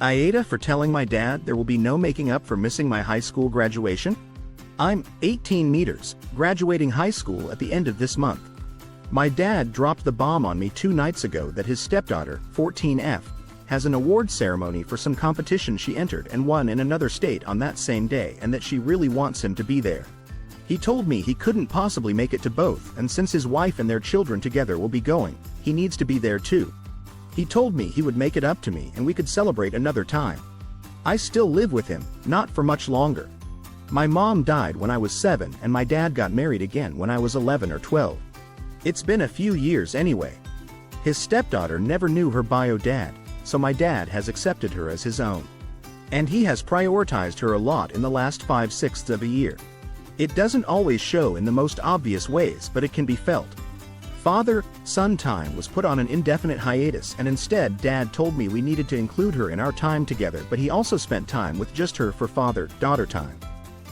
Aita for telling my dad there will be no making up for missing my high school graduation? I'm 18 meters, graduating high school at the end of this month. My dad dropped the bomb on me 2 nights ago that his stepdaughter, 14F, has an award ceremony for some competition she entered and won in another state on that same day and that she really wants him to be there. He told me he couldn't possibly make it to both, and since his wife and their children together will be going, he needs to be there too. He told me he would make it up to me and we could celebrate another time. I still live with him, not for much longer. My mom died when I was 7 and my dad got married again when I was 11 or 12. It's been a few years anyway. His stepdaughter never knew her bio dad, so my dad has accepted her as his own. And he has prioritized her a lot in the last 5/6 of a year. It doesn't always show in the most obvious ways, but it can be felt. Father-son time was put on an indefinite hiatus, and instead Dad told me we needed to include her in our time together, but he also spent time with just her for father-daughter time.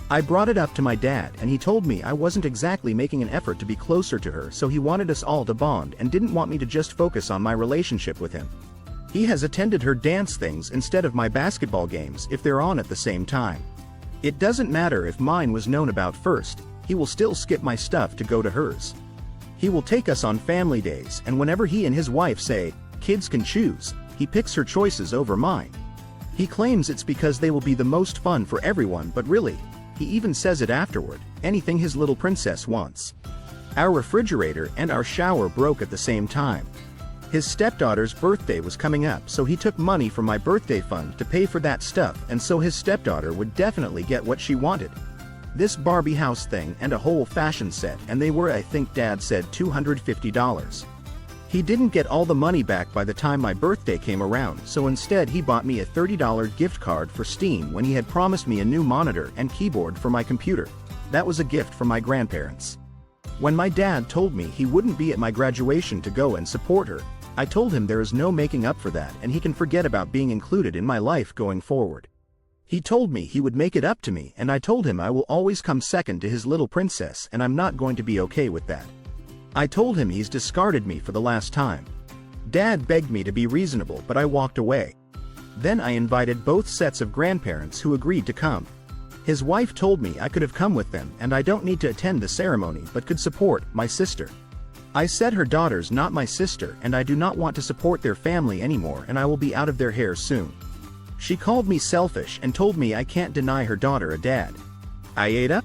I brought it up to my dad and he told me I wasn't exactly making an effort to be closer to her, so he wanted us all to bond and didn't want me to just focus on my relationship with him. He has attended her dance things instead of my basketball games if they're on at the same time. It doesn't matter if mine was known about first, he will still skip my stuff to go to hers. He will take us on family days, and whenever he and his wife say, "Kids can choose," he picks her choices over mine. He claims it's because they will be the most fun for everyone, but really, he even says it afterward, anything his little princess wants. Our refrigerator and our shower broke at the same time. His stepdaughter's birthday was coming up, so he took money from my birthday fund to pay for that stuff, and so his stepdaughter would definitely get what she wanted. This Barbie house thing and a whole fashion set, and they were, I think Dad said, $250. He didn't get all the money back by the time my birthday came around, so instead he bought me a $30 gift card for Steam when he had promised me a new monitor and keyboard for my computer. That was a gift from my grandparents. When my dad told me he wouldn't be at my graduation to go and support her, I told him there is no making up for that and he can forget about being included in my life going forward. He told me he would make it up to me, and I told him I will always come second to his little princess and I'm not going to be okay with that. I told him he's discarded me for the last time. Dad begged me to be reasonable, but I walked away. Then I invited both sets of grandparents who agreed to come. His wife told me I could have come with them and I don't need to attend the ceremony but could support my sister. I said her daughter's not my sister and I do not want to support their family anymore and I will be out of their hair soon. She called me selfish and told me I can't deny her daughter a dad. Aita?